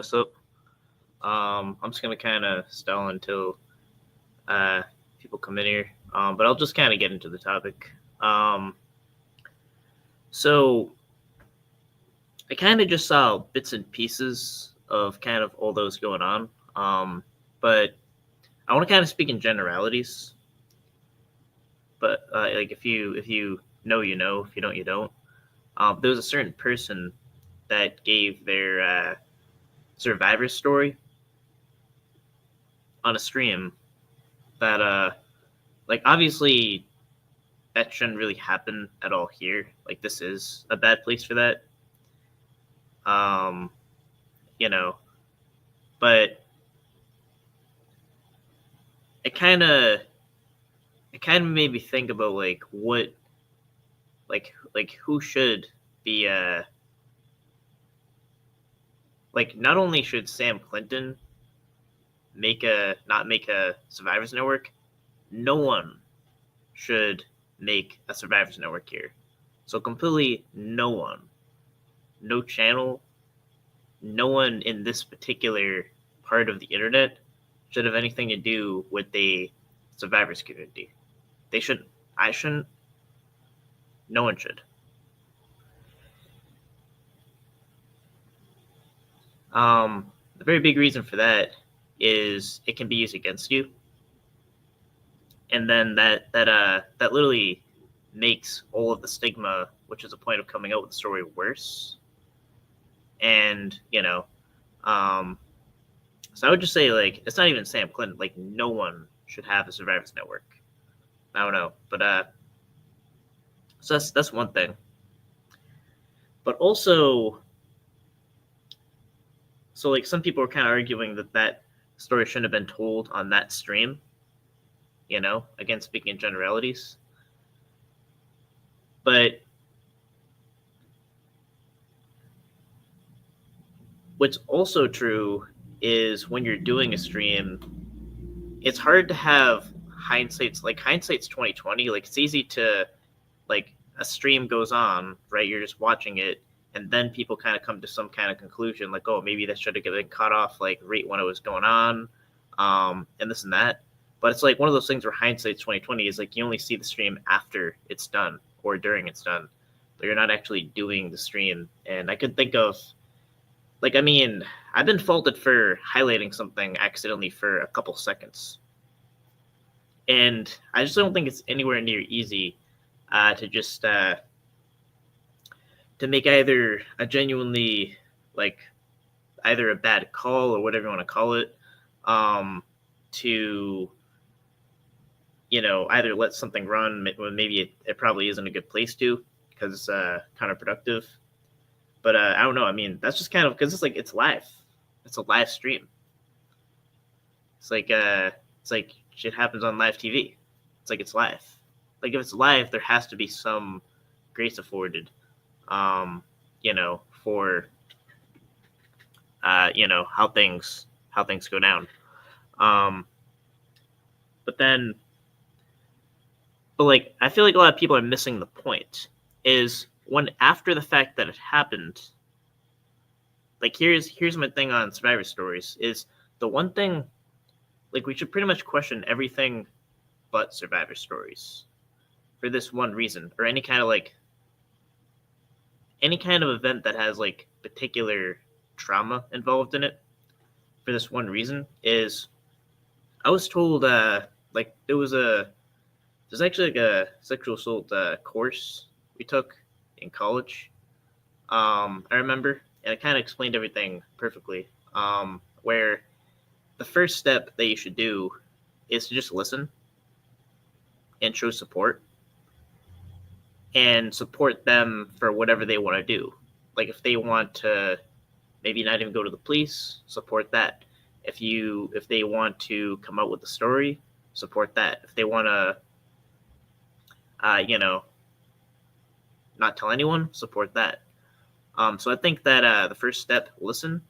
So I'm just gonna kind of stall until uh, people come in here. But I'll just kind of get into the topic. Um, so I kind of just saw bits and pieces of kind of all those going on. But I want to kind of speak in generalities. But like if you know, you know. If you don't, you don't. There was a certain person that gave their survivor story on a stream that like obviously that shouldn't really happen at all here. Like this is a bad place for that. Um, you know, but it kind of it kind of made me think about like what like who should be like not only should Sam Clinton make a not make a survivors network, no one should make a survivors network here. So completely no one, no channel, no one in this particular part of the internet should have anything to do with the survivors community. They shouldn't. I shouldn't. No one should. The very big reason for that is it can be used against you, and then that literally makes all of the stigma, which is the point of coming out with the story, worse. And um, so I would just say like it's not even Sam Clinton. Like no one should have a survivors network. I don't know, but so that's one thing. But also, so like some people are kind of arguing that story shouldn't have been told on that stream. Again, speaking in generalities. But what's also true is when you're doing a stream, it's hard to have hindsight's 2020. Like it's easy to like a stream goes on, right? You're just watching it, and then people kind of come to some kind of conclusion, like, oh, maybe that should have been cut off like right when it was going on, and this and that. But it's like one of those things where hindsight's 2020 is like you only see the stream after it's done or during it's done, but you're not actually doing the stream. And I could think of like, I mean, I've been faulted for highlighting something accidentally for a couple seconds. And I just don't think it's anywhere near easy to just to make either a genuinely like either a bad call or whatever you want to call it, to either let something run when maybe it probably isn't a good place to because it's counterproductive. But I don't know. I mean, that's just kind of because it's like it's live. It's a live stream. It's like shit happens on live TV. It's like it's live. Like if it's live, there has to be some grace afforded, for how things go down. Um, but then, but like I feel like a lot of people are missing the point. Is when after the fact that it happened, like here's my thing on survivor stories is the one thing, like we should pretty much question everything but survivor stories for this one reason, or any kind of event that has like particular trauma involved in it for this one reason is I was told like there's actually like a sexual assault course we took in college. I remember, and it kind of explained everything perfectly. Where the first step that you should do is to just listen and show support and support them for whatever they want to do. Like if they want to maybe not even go to the police, support that. If they want to come out with a story, support that. If they want to, not tell anyone, support that. So I think that the first step, listen,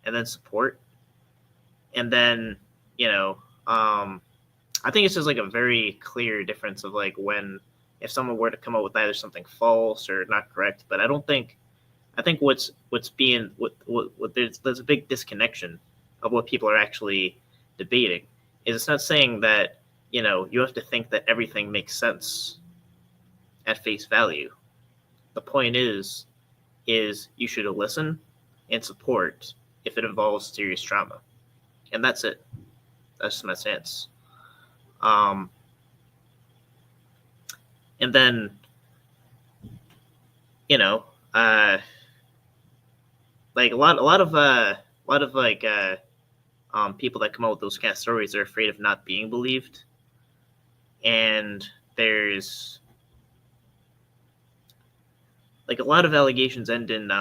and then support, and then I think it's just like a very clear difference of like when if someone were to come up with either something false or not correct. But I I think what's being what there's a big disconnection of what people are actually debating. Is it's not saying that you have to think that everything makes sense at face value. The point is you should listen and support if it involves serious trauma, and that's it. That's my stance. Um, and then you know, uh, like a lot of like people that come out with those kind of stories are afraid of not being believed, and there's like a lot of allegations end in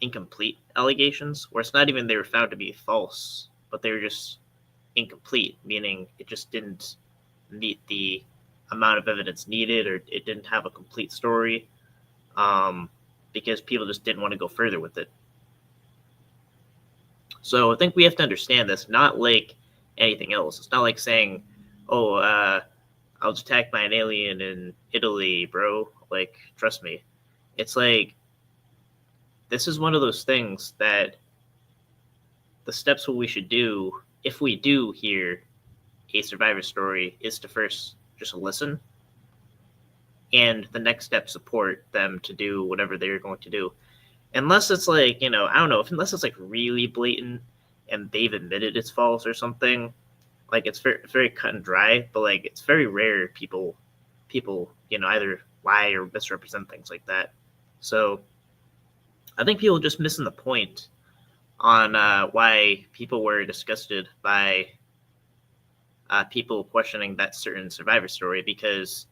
incomplete allegations, where it's not even they were found to be false, but they were just incomplete, meaning it just didn't meet the amount of evidence needed, or it didn't have a complete story, because people just didn't want to go further with it. So I think we have to understand this, not like anything else. It's not like saying, "Oh, I was attacked by an alien in Italy, bro." Like, trust me. It's like this is one of those things that the steps what we should do if we do hear a survivor story is to first just listen, and the next step support them to do whatever they're going to do. Unless it's like, I don't know, unless it's like really blatant and they've admitted it's false or something, like it's very cut and dry, but like it's very rare people either lie or misrepresent things like that. So I think people are just missing the point on why people were disgusted by people questioning that certain survivor story, because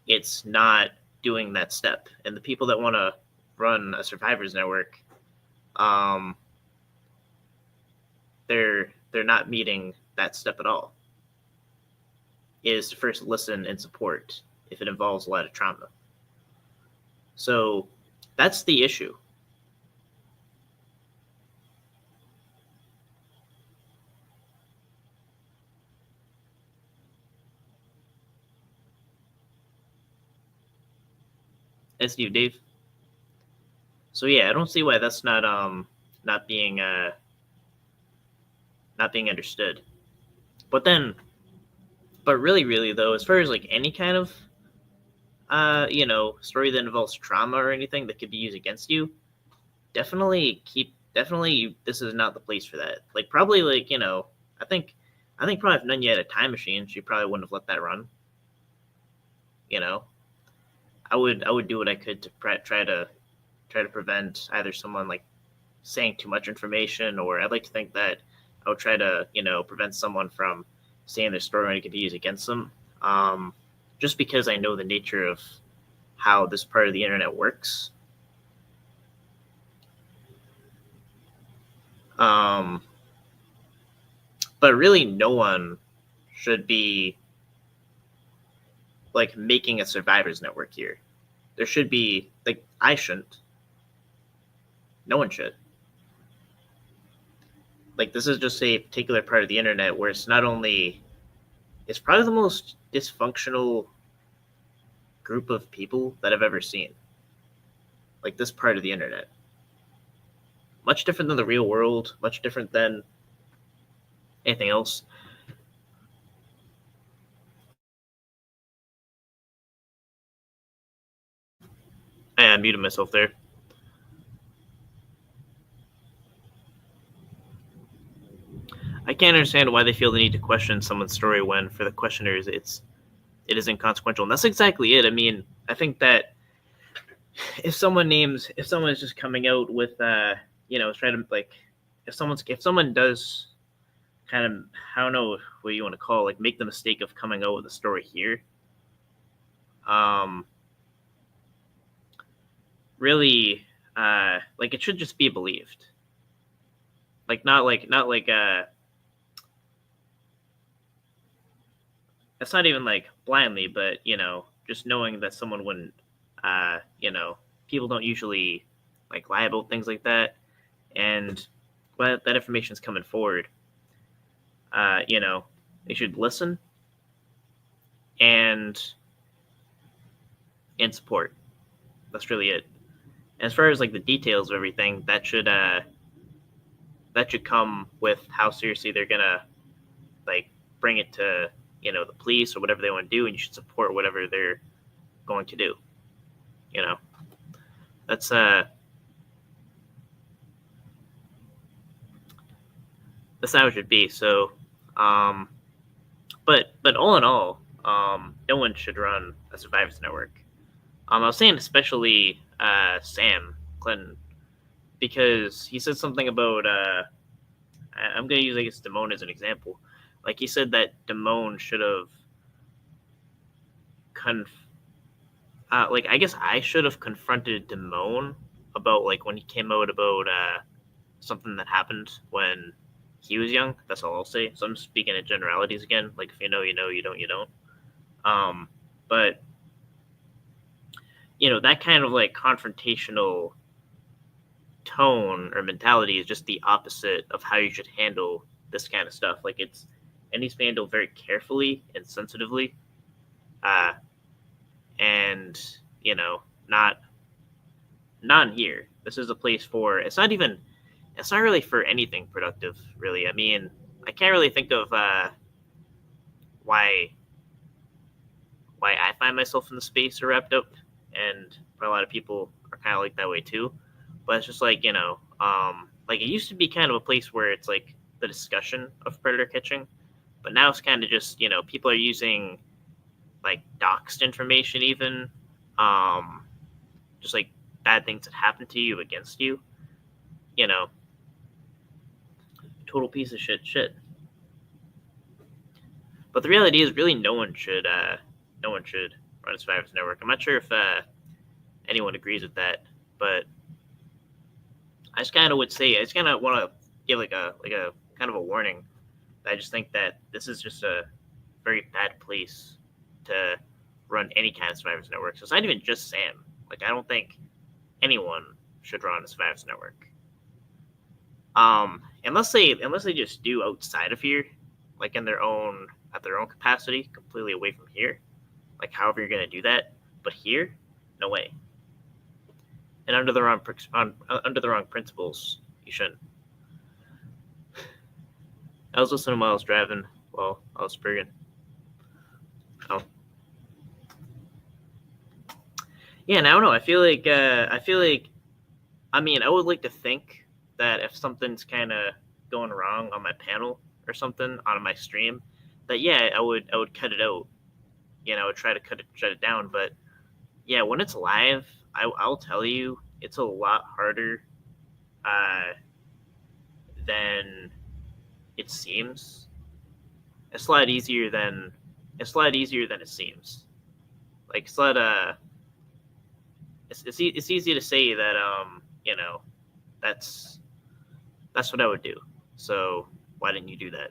it's not doing that step. And the people that want to run a survivors network, they're not meeting that step at all. Is to first listen and support if it involves a lot of trauma. So that's the issue. As you, Dave. So yeah, I don't see why that's not being understood. But really though, as far as like any kind of story that involves trauma or anything that could be used against you, definitely this is not the place for that. Like probably like, I think probably if none you had a time machine, she probably wouldn't have let that run. I would do what I could to try to prevent either someone like saying too much information, or I'd like to think that I would try to prevent someone from saying their story when it could be used against them. Just because I know the nature of how this part of the internet works. But really, no one should be like making a survivors network here. There should be like I shouldn't. No one should. Like this is just a particular part of the internet where it's not only it's probably the most dysfunctional group of people that I've ever seen. Like this part of the internet. Much different than the real world, much different than anything else. I muted myself there. I can't understand why they feel the need to question someone's story when, for the questioners, it is inconsequential. And that's exactly it. I mean, I think that if someone is just coming out with, trying to like, if someone does kind of, I don't know what you want to call, like, make the mistake of coming out with a story here, really, like, it should just be believed. Like, not like, it's not even like blindly, but just knowing that someone wouldn't, people don't usually like lie about things like that, and when that information is coming forward, they should listen and support. That's really it. As far as like the details of everything, that should come with how seriously they're gonna like bring it to the police or whatever they want to do, and you should support whatever they're going to do. You know, that's that's how it should be. So, but all in all, no one should run a Survivors Network. I was saying especially Sam Clinton, because he said something about I'm going to use, I guess, Damone as an example. Like, he said that Damone should have like, I guess I should have confronted Damone about, like, when he came out about something that happened when he was young. That's all I'll say. So I'm speaking in generalities again. Like, if you know, you know. You don't, you don't. But that kind of like confrontational tone or mentality is just the opposite of how you should handle this kind of stuff. Like, it needs to be handled very carefully and sensitively, and not in here. This is a place for. It's not really for anything productive, really. I mean, I can't really think of why I find myself in the space or wrapped up, and for a lot of people are kind of like that way too. But it's just like like, it used to be kind of a place where it's like the discussion of predator catching, but now it's kind of just people are using like doxed information, even just like bad things that happen to you against you. Total piece of shit. But the reality is, really, no one should run a Survivors Network. I'm not sure if anyone agrees with that, but I just kind of would say, I just kind of want to give like a kind of a warning. I just think that this is just a very bad place to run any kind of Survivors Network. So it's not even just Sam. Like, I don't think anyone should run a Survivors Network. Unless they just do outside of here, like at their own capacity, completely away from here. Like, however you're gonna do that, but here, no way. And under the wrong principles, you shouldn't. I was listening while I was driving, while I was spraying. Oh. Yeah, and I don't know. I feel like I mean, I would like to think that if something's kind of going wrong on my panel or something on my stream, that I would cut it out. Try to shut it down. But yeah, when it's live, I'll tell you, it's a lot harder than it seems. It's a lot easier than it seems. Like, it's not it's easy to say that that's what I would do. So why didn't you do that?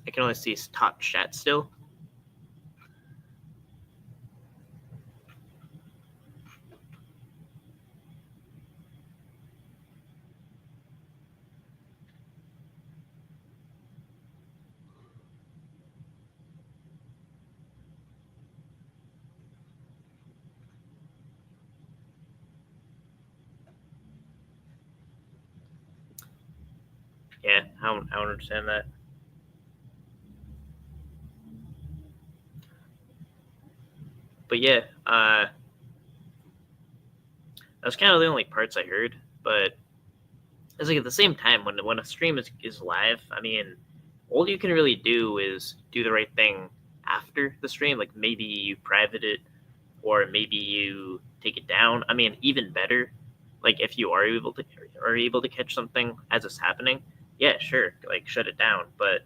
I can only see top chat still. Yeah, I don't understand that. But yeah, that's kind of the only parts I heard. But it's like, at the same time, when a stream is live, I mean, all you can really do is do the right thing after the stream. Like, maybe you private it, or maybe you take it down. I mean, even better, like, if you are able to catch something as it's happening, yeah, sure, like, shut it down. But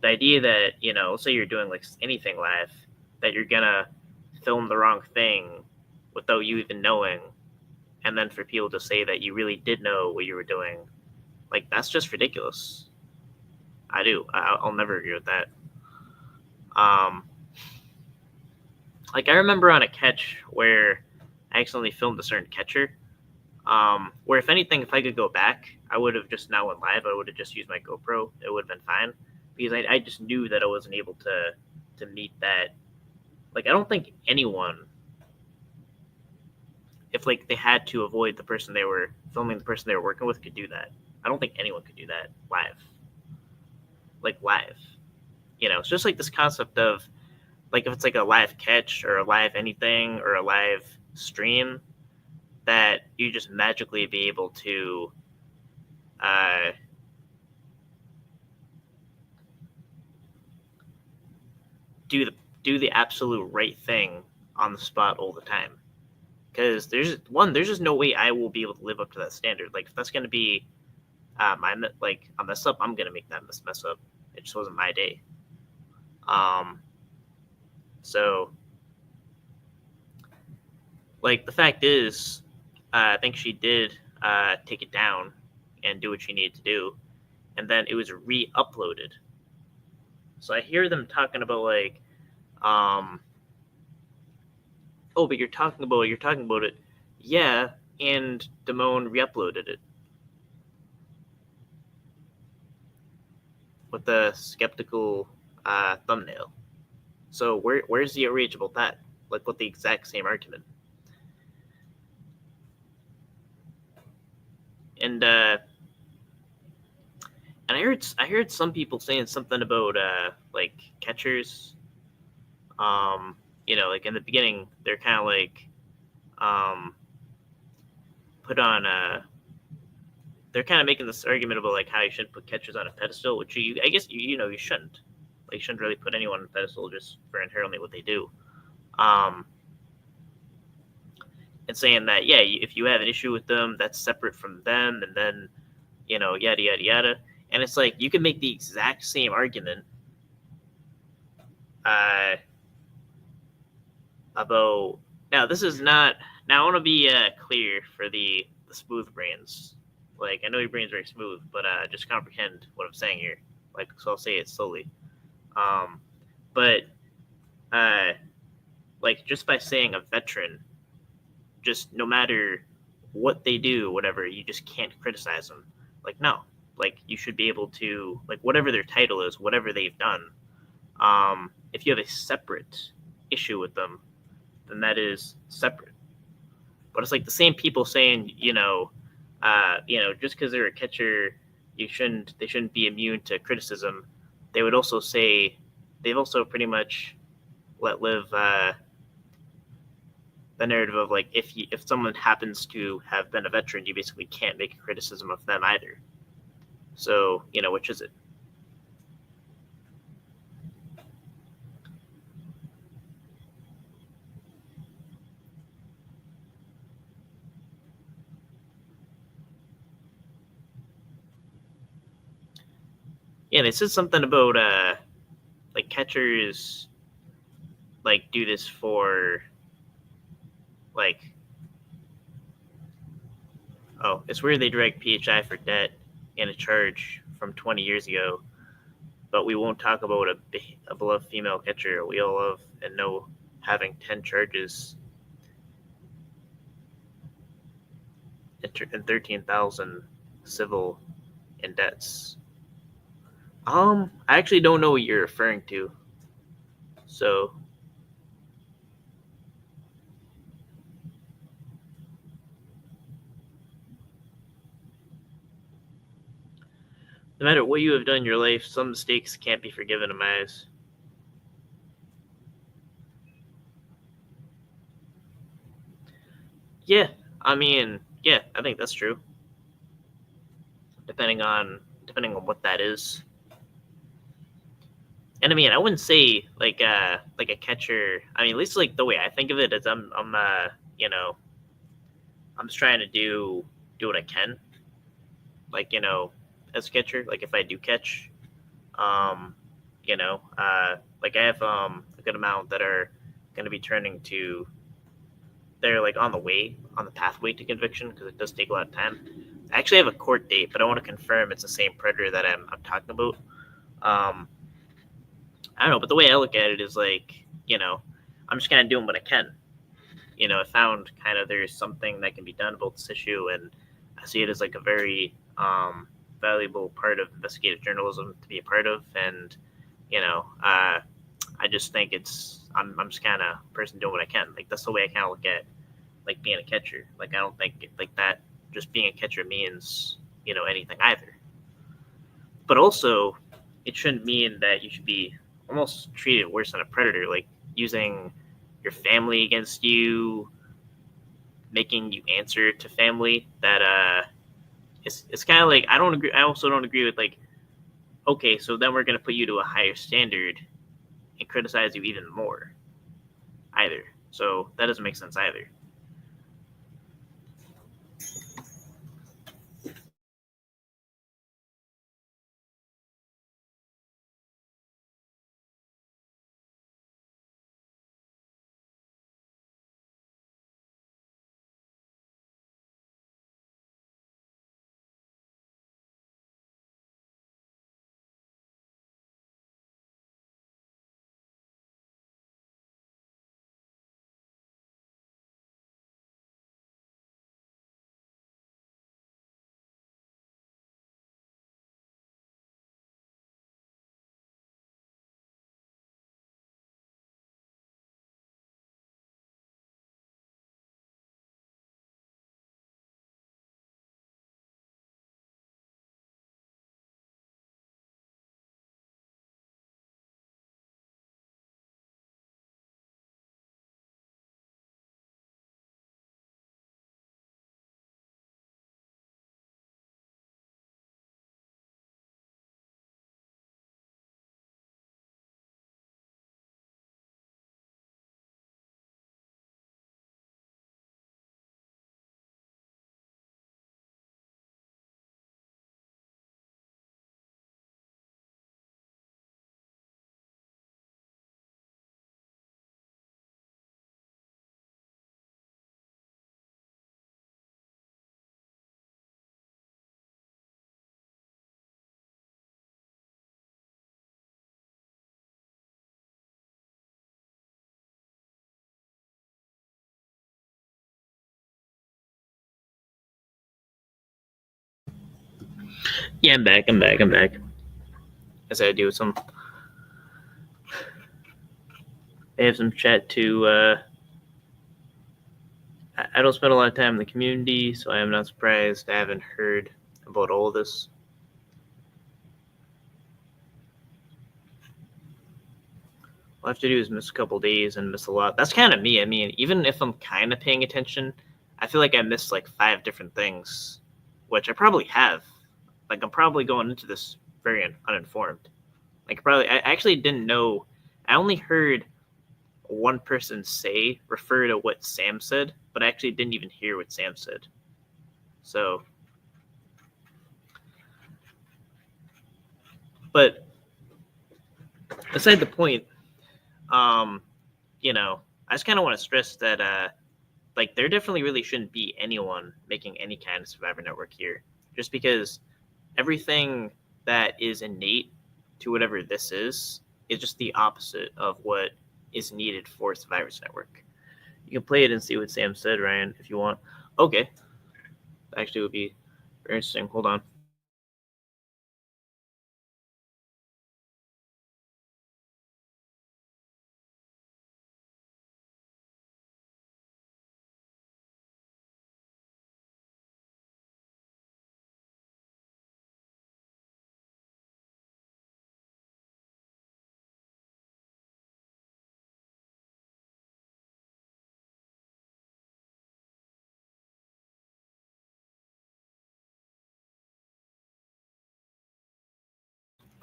the idea that let's say you're doing like anything live, that you're gonna film the wrong thing without you even knowing, and then for people to say that you really did know what you were doing, like, that's just ridiculous. I'll never agree with that. Like, I remember on a catch where I accidentally filmed a certain catcher, where, if anything, if I could go back, I would have just not went live. I would have just used my GoPro. It would have been fine, because I just knew that I wasn't able to meet that Like I don't think anyone, if like they had to avoid the person they were filming, the person they were working with, could do that. I don't think anyone could do that live. Like live. It's just like this concept of like if it's like a live catch or a live anything or a live stream that you just magically be able to uh, do the do the absolute right thing on the spot all the time. Because there's just no way I will be able to live up to that standard. Like if that's gonna be my like a mess up, I'm gonna make that mess up. It just wasn't my day. Um, so like the fact is, I think she did take it down and do what she needed to do, and then it was re-uploaded. So I hear them talking about like, oh, but you're talking about it, yeah, and Damone re-uploaded it with the skeptical thumbnail. So where's the outrage about that? Like with the exact same argument. And I heard some people saying something about like catchers. Um, like in the beginning, they're kind of like um, put on they're kind of making this argument about like how you shouldn't put catchers on a pedestal, which I guess you shouldn't. Like you shouldn't really put anyone on a pedestal just for inherently what they do. Um, and saying that yeah, if you have an issue with them, that's separate from them, and then yada yada yada. And it's like you can make the exact same argument uh, about now. This is not now. I want to be clear for the smooth brains. Like I know your brain's very smooth, but just comprehend what I'm saying here. Like so, I'll say it slowly. Um, but like just by saying a veteran, just no matter what they do, whatever, you just can't criticize them. Like no, like you should be able to like whatever their title is, whatever they've done. If you have a separate issue with them, then that is separate. But it's like the same people saying, just because they're a catcher, they shouldn't be immune to criticism. They would also say they've also pretty much let live the narrative of like if someone happens to have been a veteran, you basically can't make a criticism of them either. So which is it? Yeah, they said something about like catchers like do this for like it's where they drag PHI for debt and a charge from 20 years ago, but we won't talk about a beloved female catcher we all love and know having 10 charges and 13,000 civil in debts. I actually don't know what you're referring to. So no matter what you have done in your life, some mistakes can't be forgiven in my eyes. Yeah, I mean, yeah, I think that's true. Depending on what that is. And I mean, I wouldn't say like a catcher. I mean, at least like the way I think of it is I'm just trying to do what I can. Like as a catcher, like if I do catch, um, like I have a good amount that are going to be turning to. They're like on the pathway to conviction because it does take a lot of time. I actually have a court date, but I want to confirm it's the same predator that I'm talking about. Um, I don't know, but the way I look at it is like, I'm just kind of doing what I can. I found kind of there's something that can be done about this issue, and I see it as like a very valuable part of investigative journalism to be a part of. And, I I just think I'm just kind of person doing what I can. Like that's the way I kind of look at like being a catcher. Like I don't think like that just being a catcher means anything either. But also, it shouldn't mean that you should be almost treated worse than a predator, like using your family against you, making you answer to family. That it's kind of like I don't agree. I also don't agree with like okay, so then we're gonna put you to a higher standard and criticize you even more either. So that doesn't make sense either. Yeah, I'm back. I'm back. I'm back. As I do some, I have some chat to. I don't spend a lot of time in the community, so I am not surprised. I haven't heard about all of this. All I have to do is miss a couple days and miss a lot. That's kind of me. I mean, even if I'm kind of paying attention, I feel like I missed like 5 different things, which I probably have. Like I'm probably going into this very uninformed. Like probably I actually didn't know. I only heard one person refer to what Sam said, but I actually didn't even hear what Sam said. So, but aside the point, um, I just kind of want to stress that like there definitely really shouldn't be anyone making any kind of Survivor Network here, just because everything that is innate to whatever this is just the opposite of what is needed for Survivor's Network. You can play it and see what Sam said, Ryan, if you want. Okay, actually, it would be very interesting. Hold on.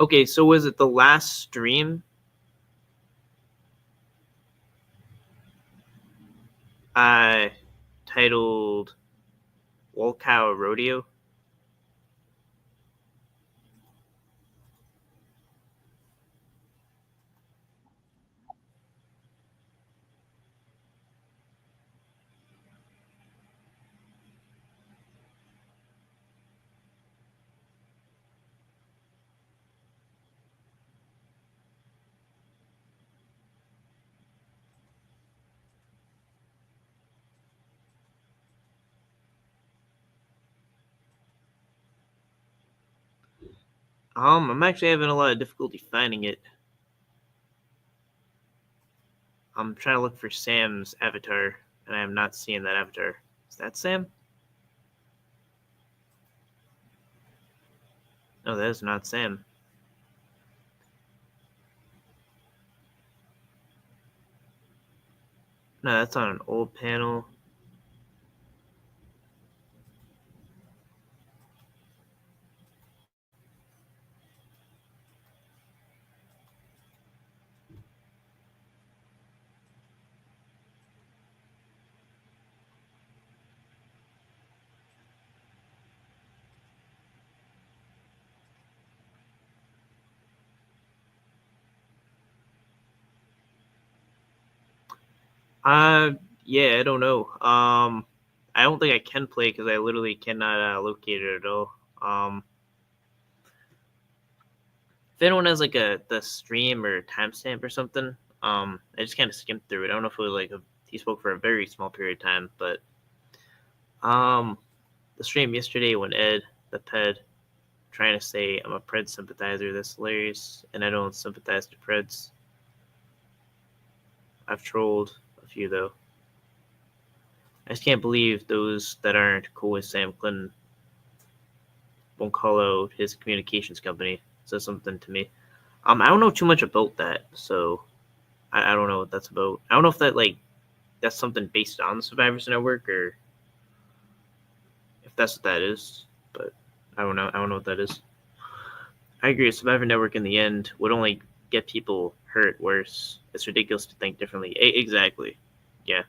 Okay, so was it the last stream I titled Wolcow Rodeo? I'm actually having a lot of difficulty finding it. I'm trying to look for Sam's avatar, and I am not seeing that avatar. Is that Sam? No, that is not Sam. No, that's on an old panel. Uh, yeah, I don't know. I don't think I can play because I literally cannot locate it at all. If anyone has like the stream or timestamp or something, I just kind of skimmed through it. I don't know if it was like he spoke for a very small period of time, but um, the stream yesterday when Ed the Ped trying to say I'm a Pred sympathizer, that's hilarious, and I don't sympathize to Preds. I've trolled a few though. I just can't believe those that aren't cool with Sam Clinton won't call out his communications company. Says something to me. I don't know too much about that, so I don't know what that's about. I don't know if that's something based on the Survivors Network or if that's what that is, but I don't know. I don't know what that is. I agree. Survivor Network in the end would only get people hurt worse. It's ridiculous to think differently. Exactly. Yeah.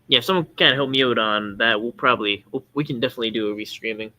Yeah, if someone can help me out on that, we can definitely do a restreaming.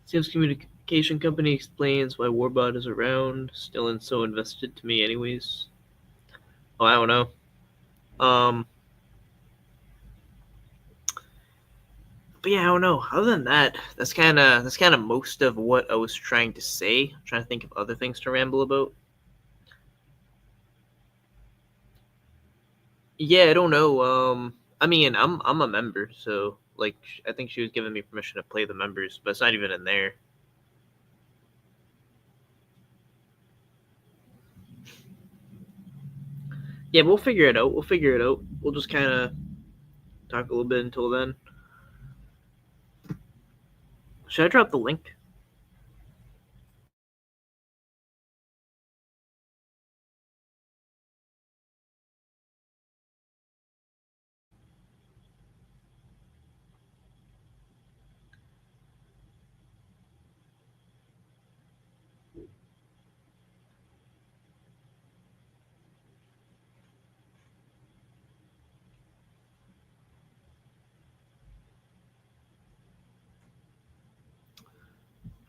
Sam's communication company explains why Warbot is around, still and so invested to me anyways. Oh, I don't know. But yeah, I don't know. Other than that, that's kind of most of what I was trying to say. I'm trying to think of other things to ramble about. Yeah, I don't know. I mean, I'm a member, so like, I think she was giving me permission to play the members, but it's not even in there. Yeah, we'll figure it out. We'll figure it out. We'll just kind of talk a little bit until then. Should I drop the link?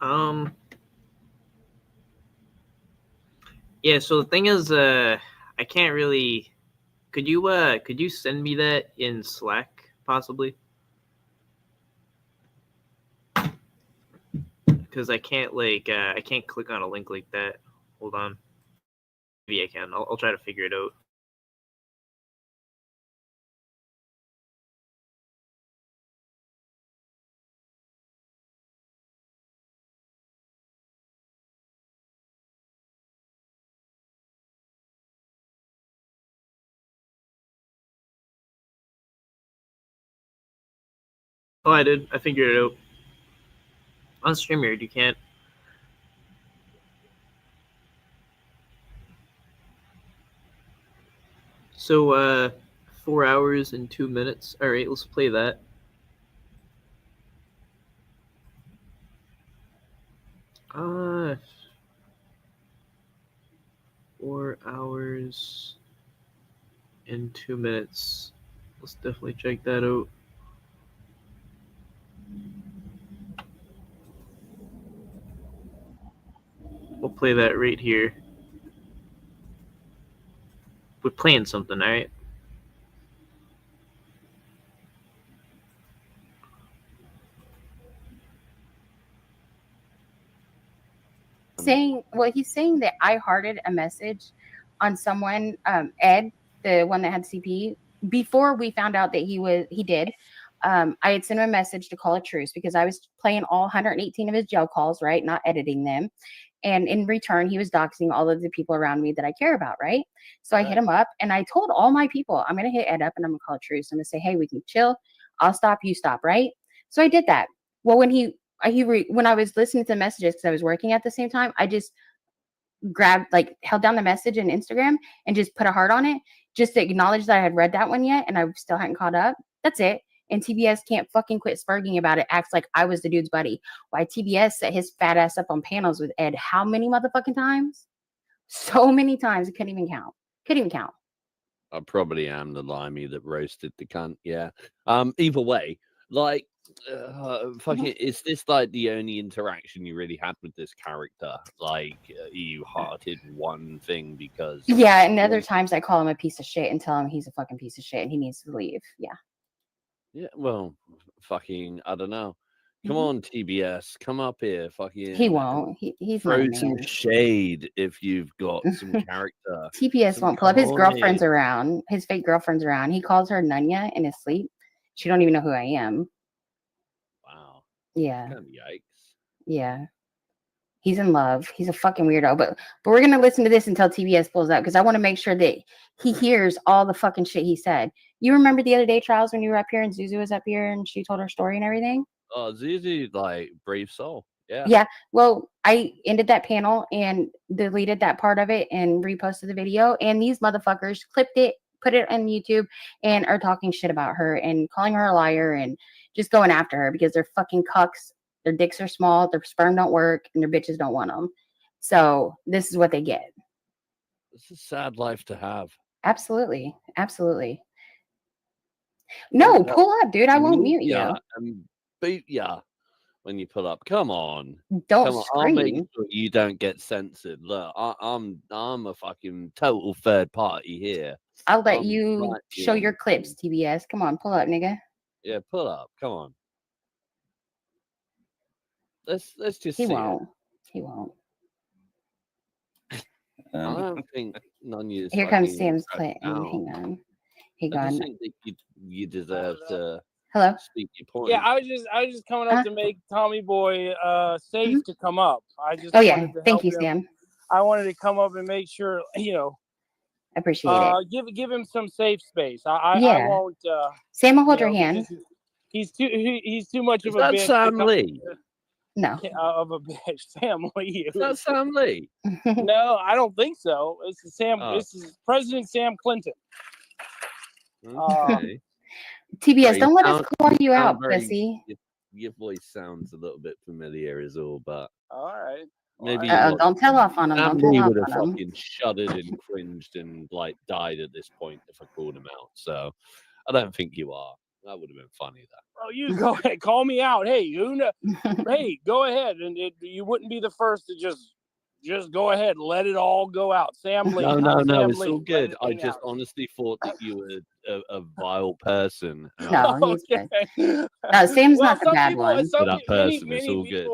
Um, yeah. So the thing is, I can't really. Could you send me that in Slack possibly? Because I can't click on a link like that. Hold on. Maybe I can. I'll try to figure it out. Oh, I did. I figured it out. On StreamYard, you can't. So, 4 hours and 2 minutes. All right, let's play that. 4 hours and 2 minutes. Let's definitely check that out. We'll play that right here. We're playing something, alright? He's saying that I hearted a message on someone, Ed, the one that had CP, before we found out that he did. I had sent him a message to call a truce because I was playing all 118 of his jail calls, right? Not editing them. And in return, he was doxing all of the people around me that I care about, right? So I hit him up and I told all my people, I'm going to hit Ed up and I'm going to call a truce. I'm going to say, hey, we can chill. I'll stop, you stop, right? So I did that. Well, when when I was listening to the messages because I was working at the same time, I just held down the message in Instagram and just put a heart on it just to acknowledge that I had read that one yet and I still hadn't caught up. That's it. And TBS can't fucking quit spurging about it. Acts like I was the dude's buddy. Why TBS set his fat ass up on panels with Ed how many motherfucking times? So many times. I couldn't even count. I probably am the limey that roasted the cunt. Yeah. Either way, like, fucking, is this like the only interaction you really had with this character? Like, you hearted one thing because. Yeah, and other times I call him a piece of shit and tell him he's a fucking piece of shit and he needs to leave. Yeah. Yeah, well, fucking, I don't know. Come on, TBS, come up here, fucking. He won't. He's throw not a some man. shade if you've got some character. TBS won't pull up. His girlfriend's around. His fake girlfriend's around. He calls her Nunya in his sleep. She don't even know who I am. Wow. Yeah. Kind of yikes. Yeah. He's in love. He's a fucking weirdo. But we're gonna listen to this until TBS pulls up because I want to make sure that he hears all the fucking shit he said. You remember the other day, Charles, when you were up here and Zuzu was up here and she told her story and everything? Oh, Zuzu, like, brave soul. Yeah. Yeah. Well, I ended that panel and deleted that part of it and reposted the video. And these motherfuckers clipped it, put it on YouTube, and are talking shit about her and calling her a liar and just going after her because they're fucking cucks. Their dicks are small, their sperm don't work, and their bitches don't want them. So this is what they get. It's a sad life to have. Absolutely. Absolutely. No, pull up, dude. I won't mute you. And boot ya when you pull up. Come on. Don't scream. I'll make sure you don't get censored. Look, I'm a fucking total third party here. I'll let you show your clips, TBS. Come on, pull up, nigga. Yeah, pull up. Come on. Let's just see. He won't. I don't think Nunya's. Here comes Sam's Clinton. Hang on. I just think that you deserve to speak your point. Yeah, I was just coming up to make Tommy Boy safe to come up. I just thank you, Sam. I wanted to come up and make sure, appreciate it. Give him some safe space. I won't. Sam will hold your hand. He's too much of a bitch. Sam Lee. No. Of a bitch. Sam Lee. Is that Sam Lee? No, I don't think so. This is Sam. This is President Sam Clinton. Okay. TBS, don't let us call you out, pussy. Your voice sounds a little bit familiar, is all, but all right. Maybe don't tell off on him. Sam Lee would have fucking shuddered and cringed and like died at this point if I called him out. So I don't think you are. That would have been funny, though. Oh, you go ahead, call me out. Hey, hey, go ahead, and you wouldn't be the first to just go ahead and let it all go out. Sam Lee. No, it's all good. I just honestly thought that you were a vile person. No, he's good. No, Sam's not the bad one. That person, it's all good.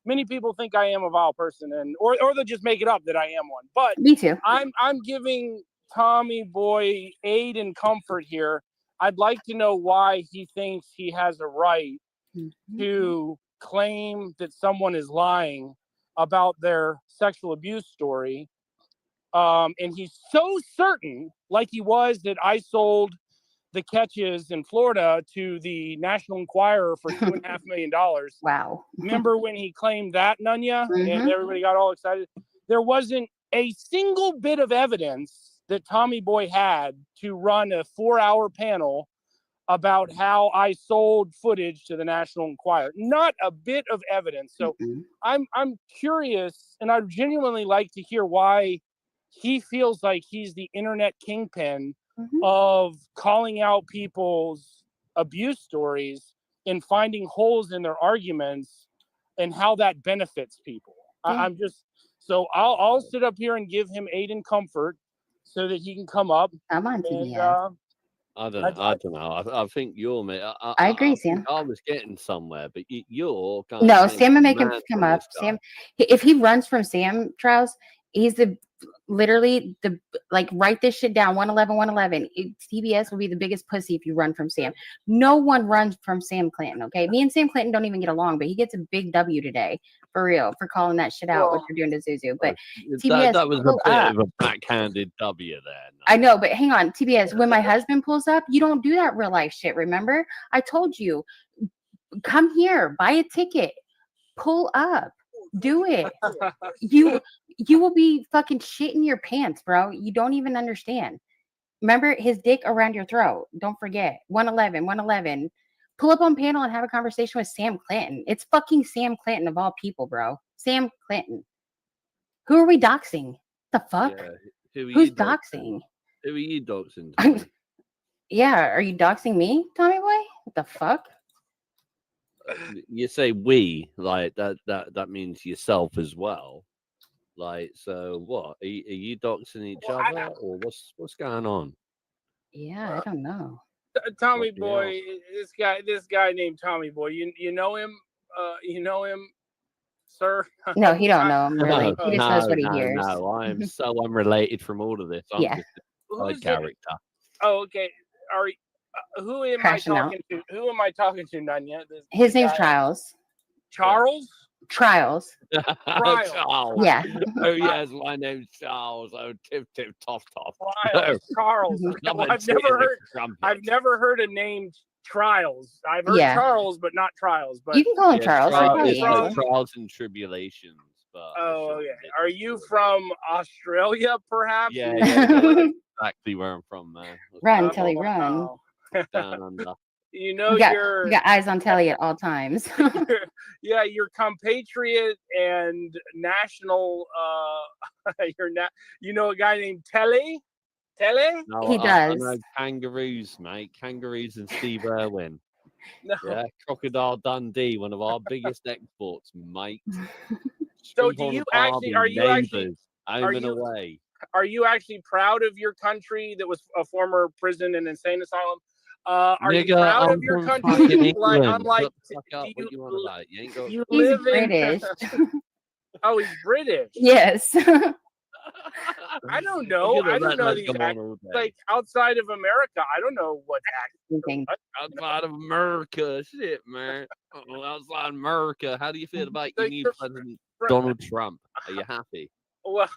Many people think I am a vile person, or they'll just make it up that I am one. But me too. I'm giving Tommy Boy aid and comfort here. I'd like to know why he thinks he has a right to claim that someone is lying about their sexual abuse story. And he's so certain, like he was, that I sold the catches in Florida to the National Enquirer for $2.5 million. Wow. Remember when he claimed that, Nunya? And everybody got all excited? There wasn't a single bit of evidence that Tommy Boy had to run a 4-hour panel about how I sold footage to the National Enquirer. Not a bit of evidence. So I'm curious, and I genuinely like to hear why he feels like he's the internet kingpin Mhm. of calling out people's abuse stories and finding holes in their arguments and how that benefits people. Yeah. I'm just so I'll sit up here and give him aid and comfort so that he can come up I'm on and TBS. I don't know. I think you're me. I agree, think Sam. I was getting somewhere, but you're kind No, of Sam would make him mad come on up. this guy. Sam, if he runs from Sam Trials, he's literally like, write this shit down. 111, 111. TBS will be the biggest pussy if you run from Sam. No one runs from Sam Clinton. Okay, me and Sam Clinton don't even get along, but he gets a big W today for real for calling that shit out. What Well, you're doing to Zuzu, but That TBS was a pull bit up. of a backhanded W there. I know, but hang on, TBS. When my husband pulls up, you don't do that real life shit. Remember, I told you, come here, buy a ticket, pull up, do it. You will be fucking shitting your pants, bro. You don't even understand. Remember his dick around your throat. Don't forget 111, 111. Pull up on panel and have a conversation with Sam Clinton. It's fucking Sam Clinton of all people, bro. Sam Clinton. Who are we doxing? The fuck? Yeah. Who are Who's you doxing? doxing? Who are you doxing? Tommy? Yeah, are you doxing me, Tommy boy? What the fuck? You say we, like that means yourself as well. Like, so what? Are you doxing each Well, other, or what's going on? Yeah, I don't know. Tommy Fucking Boy, this guy named Tommy Boy. You know him? You know him, sir? No, he don't know him really. No, He just knows what he no, hears. no. I am so unrelated from all of this. I'm Yeah. just a Who's side character. Oh, okay. Are who am Crashing I out. talking to? Who am I talking to, Nanya? His name's Trials. Charles. Trials. Trials. Charles. Yeah. Oh yes, my name's Charles. Oh, tip toff. Trials. Charles. Come Well, and I've sit never in the heard. crumpet. I've never heard a name Trials. I've heard Yeah. Charles, but not Trials. But You can call him Yeah, Charles. Are He'll you probably it's like answer. trials and tribulations. But I oh, shortened okay. it Are to you short. from Australia, perhaps? Yeah, exactly where I'm from, man. Run, Telly, run. Oh. Down under. You know You got, your you got eyes on Telly at all times. your compatriot and national you know a guy named Telly? Telly? No, He I does. know kangaroos, mate. Kangaroos and Steve Irwin. No. Yeah, Crocodile Dundee, one of our biggest exports, mate. So Jump do on you a actually Barbie, are you actually neighbours, home are and you- away. are you actually proud of your country that was a former prison and insane asylum? Are you Nigga, proud I'm of your from country? fucking England. Unlike Shut the fuck up. do What you want about? You ain't got. you He's live British. Oh, he's British. Yes. I don't know. I don't know these like outside of America. I don't know what Thinking. outside of America. Shit, man. Outside America. How do you feel about your Like new the- president, Donald Trump? Are you happy? Well,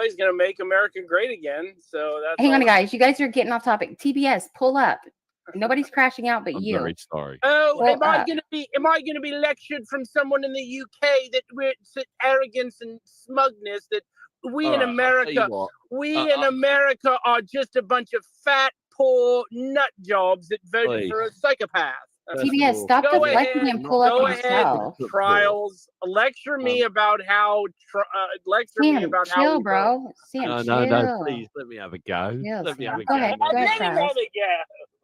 he's gonna make America great again. So that's Hang on, all. guys. You guys are getting off topic. TBS, pull up. Nobody's crashing out but I'm you. very sorry. Oh, Well, am I gonna be lectured from someone in the UK that we're such arrogance and smugness that we in All right, I'll tell you America, what. America are just a bunch of fat, poor nut jobs that voted Oi. for a psychopath. First of TBS, all, stop Go deflecting ahead, and pull up go ahead. yourself. Trials, lecture me about how Sam, chill, bro. Sam, No, chill. no, please let me have a go. Chill, Let me Sam. have a Go go. ahead. man. Go ahead, Trials. Yeah.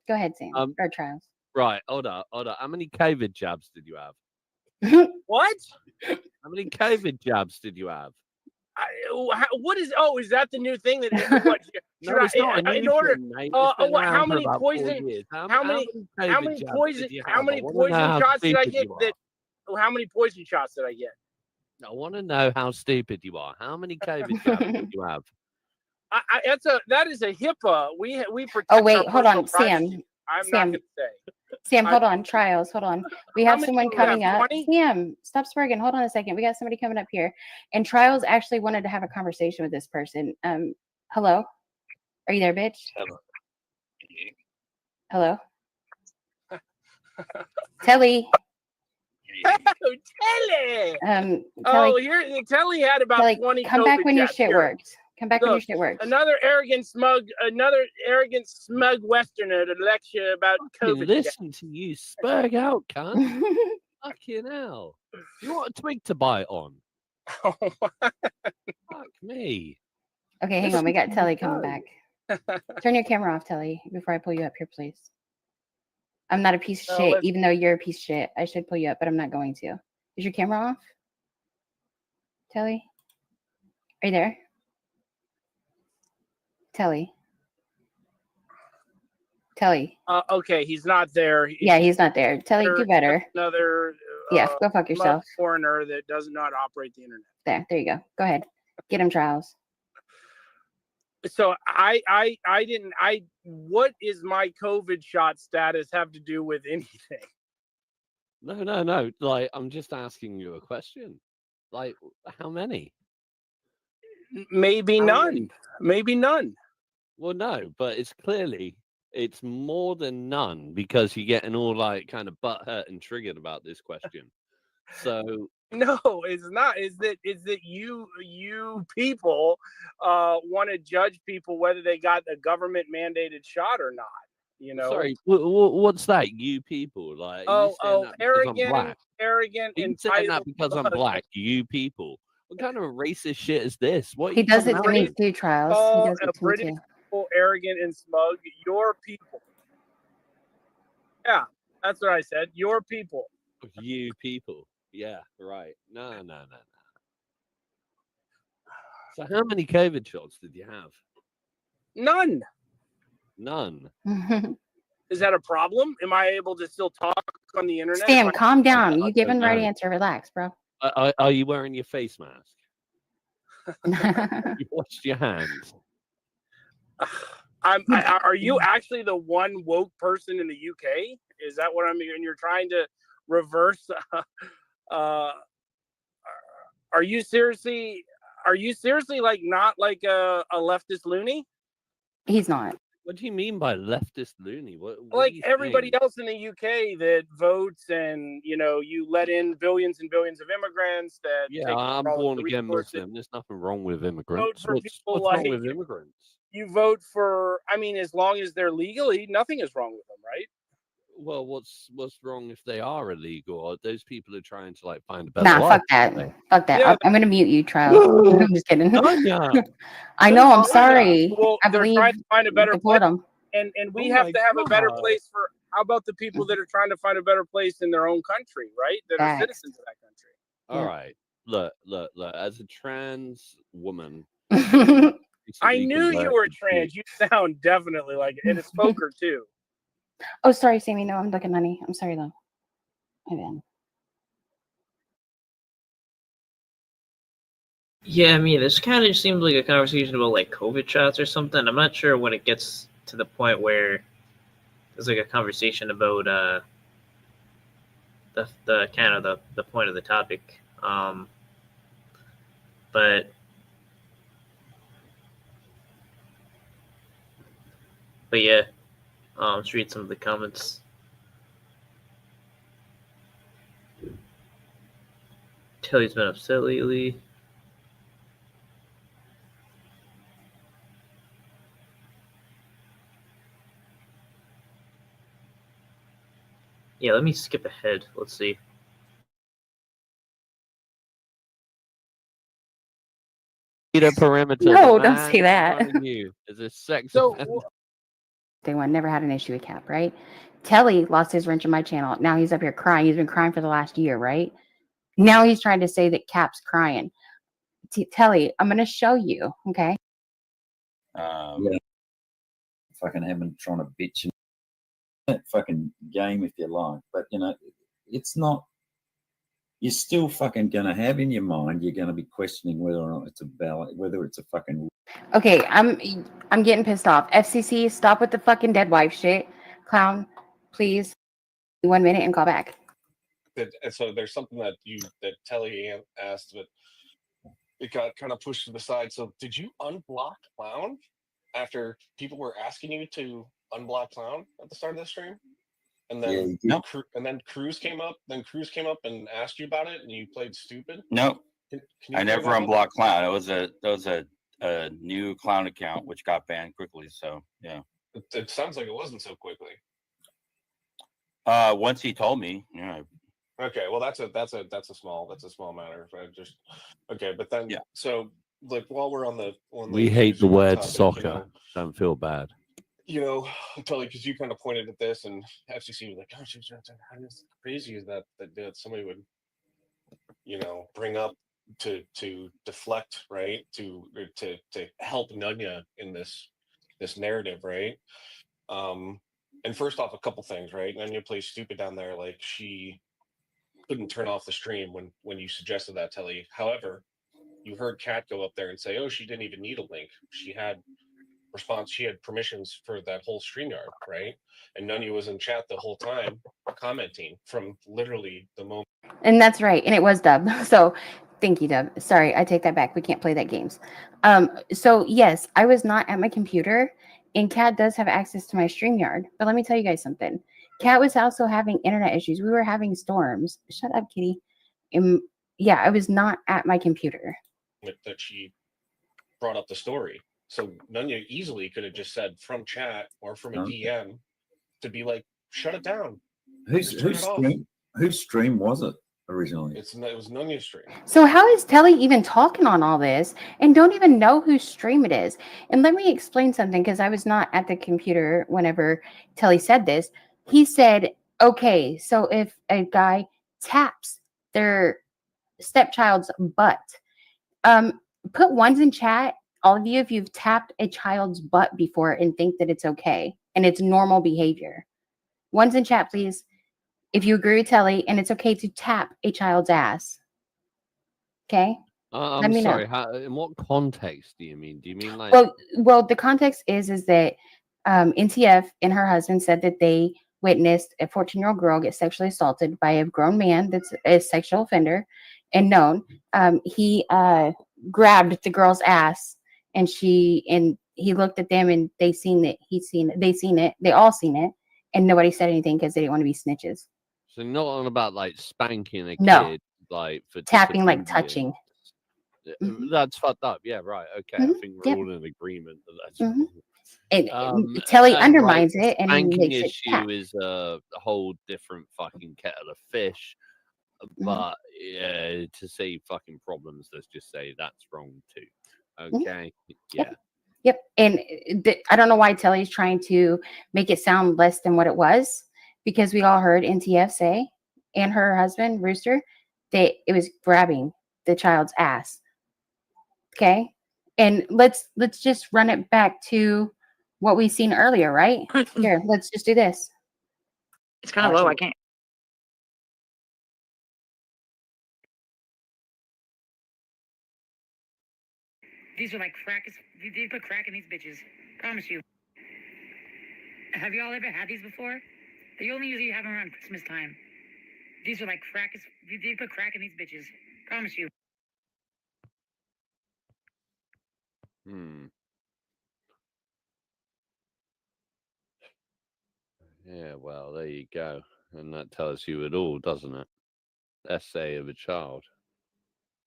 Go ahead, Sam. Or Trials. Right, hold up. How many COVID jabs did you have? What? How many COVID jabs did you have? What is? Oh, is that the new thing that? What, No, it's not a in new order? thing, mate. It's been How around for many about 4 poison? years. How many COVID jabs poison? did you How have? many I wanna poison know how shots did I stupid get? you are. How many poison shots did I get? I want to know how stupid you are. How many COVID jabs did you have? That is a HIPAA. We protect. Oh, wait. our Hold on, personal Sam. privacy. I'm Sam. not going to say. Sam, hold on. Trials, hold on. We How have many someone do we have, coming up. 20? Sam, stop sparking. Hold on a second. We got somebody coming up here. And Trials actually wanted to have a conversation with this person. Hello? Are you there, bitch? Hello? Telly. Oh, Telly. Telly. Oh, here Telly had about Telly, 20. come back COVID when your jabs. shit Here. works. Come back when your Look, shit works. Another arrogant smug Westerner to lecture about COVID. Listen to you spurg out, cunt. Fucking hell. You want a twig to bite on? jabs. Fuck me. Okay, hang on. We got Telly coming back. Turn your camera off, Telly, before I pull you up here, please. I'm not a piece of shit, even though you're a piece of shit. I should pull you up, but I'm not going to. Is your camera off? Telly? Are you there? Telly? Telly? Okay, he's not there. Yeah, he's not there. Telly, do better. Another yeah, go fuck yourself. Foreigner that does not operate the internet. There you go. Go ahead. Get him, Trials. So what is my COVID shot status have to do with anything? No. Like, I'm just asking you a question. Like, how many? Maybe none. Maybe none. Well, no, but it's more than none because you're getting all like kind of butthurt and triggered about this question. So no, it's not. Is that you people want to judge people whether they got a government mandated shot or not? You know. Sorry, what's that? You people, like arrogant, and saying that because I'm black. You people. What kind of racist shit is this? What he does it to me too, Trials. He does it to me too. People, arrogant and smug. Your people. Yeah, that's what I said. Your people. You people. Yeah, right. No. So how many COVID shots did you have? None. Is that a problem? Am I able to still talk on the internet? Stan, calm down. You give him the right answer. Relax, bro. Are you wearing your face mask? You washed your hands. Are you actually the one woke person in the UK? Is that what I'm hearing? You're trying to reverse. Are you seriously like not like a leftist loony? He's not. What do you mean by leftist loony? What like everybody else in the UK that votes, and you let in billions and billions of immigrants that I'm born again Muslim. There's nothing wrong with immigrants. What's wrong with immigrants? You vote for, as long as they're legally, nothing is wrong with them, right? Well, what's wrong if they are illegal? Those people are trying to like find a better life. Fuck that. Fuck that. Yeah, I'm gonna mute you, Trials. I'm just kidding. I know. I'm sorry. Well, I believe trying to find a better place, them. and we have to have a better place for. How about the people that are trying to find a better place in their own country, right? That are citizens of that country. All right. Look. As a trans woman. I knew you were trans. You sound definitely like it. And a smoker too. Oh, sorry, Sammy. No, I'm looking, honey. I'm sorry, though. Yeah, I mean, this kind of seems like a conversation about like COVID shots or something. I'm not sure when it gets to the point where there's like a conversation about the kind of the point of the topic. But yeah, let's read some of the comments. Tilly's been upset lately. Yeah, let me skip ahead. Let's see. Perimeter. No, don't say that. You is a sex. Day one, never had an issue with Cap, right? Telly lost his wrench on my channel. Now he's up here crying. He's been crying for the last year, right? Now he's trying to say that Cap's crying. Telly, I'm going to show you, okay? Yeah. Fucking having trying to bitch in that fucking game if you like, but it's not. You're still fucking gonna have in your mind. You're gonna be questioning whether or not it's a ballot, whether it's a fucking. Okay, I'm getting pissed off. FCC, stop with the fucking dead wife shit, clown. Please, 1 minute and call back. So there's something that Telly asked, but it got kind of pushed to the side. So did you unblock Clown after people were asking you to unblock Clown at the start of the stream? And then Cruz came up. Then Cruz came up and asked you about it, and you played stupid. No, I never unblocked Clown. That was a new Clown account which got banned quickly. So yeah, it sounds like it wasn't so quickly. Once he told me, yeah. Okay, well that's a small matter. But then so like while we're on the We hate the stream word topic, soccer. Don't feel bad. Totally, because you kind of pointed at this, and FCC was like, "Oh, she's how crazy is that somebody would, bring up to deflect, right, to help Nunya in this narrative, right?" And first off, a couple things, right? Nunya plays stupid down there, like she couldn't turn off the stream when you suggested that, Telly. However, you heard Kat go up there and say, "Oh, she didn't even need a link. She had permissions for that whole StreamYard, right?" And Nunya was in chat the whole time commenting from literally the moment. And that's right. And it was Dub. So thank you, Dub. Sorry, I take that back. We can't play that games. So yes, I was not at my computer, and Kat does have access to my StreamYard. But let me tell you guys something. Kat was also having internet issues. We were having storms. Shut up, kitty. Yeah, I was not at my computer. That she brought up the story. So Nunya easily could have just said from chat or from a DM to be like, "Shut it down." Whose stream was it originally? It was Nunya's stream. So how is Telly even talking on all this and don't even know whose stream it is? And let me explain something, because I was not at the computer whenever Telly said this. He said, okay, so if a guy taps their stepchild's butt, put ones in chat, all of you, if you've tapped a child's butt before and think that it's okay and it's normal behavior. Ones in chat, please. If you agree with Telly and it's okay to tap a child's ass. Okay. I'm sorry. In what context do you mean? Do you mean like? Well, the context is that NTF and her husband said that they witnessed a 14-year-old girl get sexually assaulted by a grown man that's a sexual offender and known. He grabbed the girl's ass, and he looked at them, and they seen it. They all seen it, and nobody said anything because they didn't want to be snitches. So not on about like spanking a No. kid, like for Tapping, like disobedience. touching. That's fucked up. Yeah, right. Okay, I think we're all in agreement that that's wrong. And Telly undermines it and spanking makes it tap. issue is a whole different fucking kettle of fish. But yeah, to say fucking problems, let's just say that's wrong too. Okay. Yeah. Yep. And I don't know why Telly's trying to make it sound less than what it was, because we all heard NTF say, and her husband, Rooster, that it was grabbing the child's ass. Okay. And let's just run it back to what we seen earlier, right? Here, let's just do this. It's kind of low. I can't. These are like crack. They put crack in these bitches. Promise you. Have y'all ever had these before? They only usually have them around Christmas time. These are like crack. They put crack in these bitches. Promise you. Yeah, well, there you go. And that tells you it all, doesn't it? Essay of a child.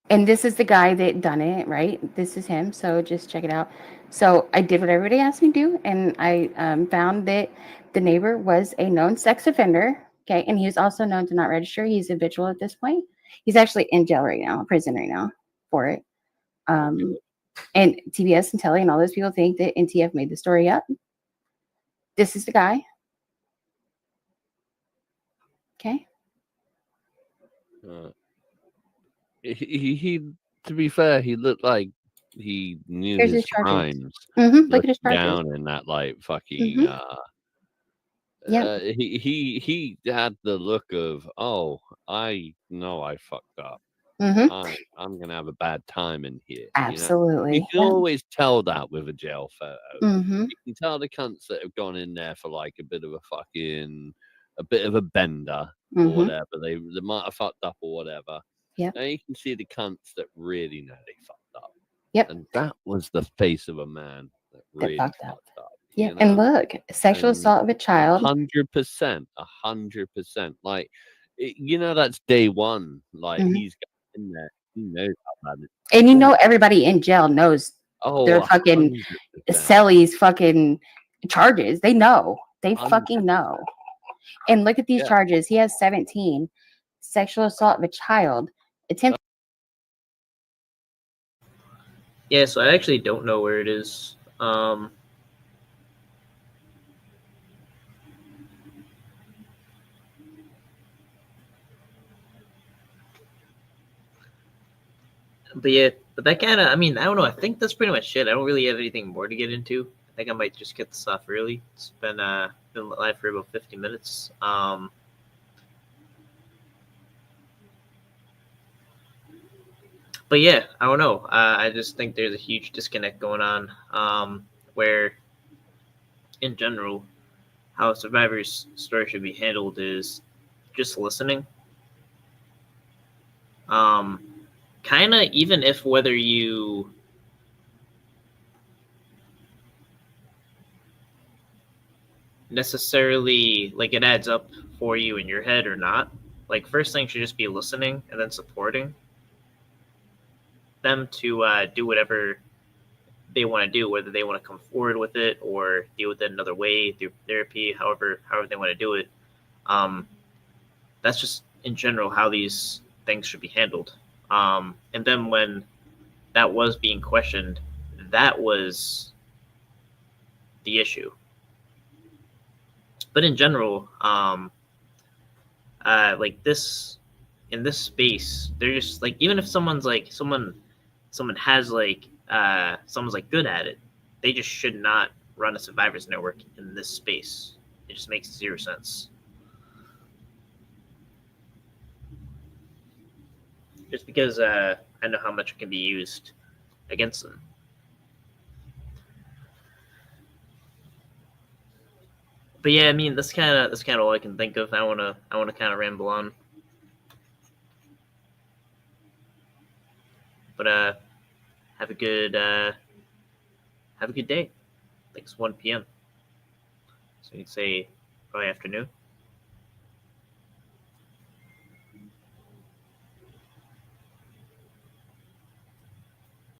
And this is the guy that done it, right? This is him. So just check it out. So I did what everybody asked me to do, and I found that the neighbor was a known sex offender. Okay, and he was also known to not register. He's habitual at this point. He's actually in jail right now, prison right now for it. And TBS and Telly and all those people think that NTF made the story up. This is the guy. Okay. He to be fair, he looked like he knew his crimes. Look at his charges. Down in that like fucking he had the look of, oh, I know I fucked up. I'm gonna have a bad time in here. Absolutely. You can always tell that with a jail photo. You can tell the cunts that have gone in there for like a bit of a bender or whatever. They might have fucked up or whatever. Yep. Now you can see the cunts that really know they fucked up. Yep. And that was the face of a man that really fucked up. Yeah. And look, sexual assault of a child. 100%. 100%. Like, that's day one. Like, he's got in there. He knows how bad it is. And everybody in jail knows their fucking 100%. Selly's fucking charges. They know. They fucking know. And look at these charges. He has 17. Sexual assault of a child. Attempt. Yeah, so I actually don't know where it is. But yeah, but that kind of, I mean, I don't know. I think that's pretty much it. I don't really have anything more to get into. I think I might just get this off early. It's been live for about 50 minutes. But yeah, I don't know. I just think there's a huge disconnect going on, where, in general, how a survivor's story should be handled is just listening. Kind of, even if whether you necessarily like it adds up for you in your head or not. Like, first thing should just be listening and then supporting them to do whatever they want to do, whether they want to come forward with it or deal with it another way through therapy, however they want to do it. That's just in general how these things should be handled. And then when that was being questioned, that was the issue. But in general, like this, in this space, they're just like, even if someone's like someone has like someone's like good at it, they just should not run a survivors network in this space. It just makes zero sense. Just because I know how much it can be used against them. But yeah, I mean, that's kind of all I can think of. I wanna kind of ramble on. But have a good day. I think it's 1 p.m. So you'd say probably afternoon.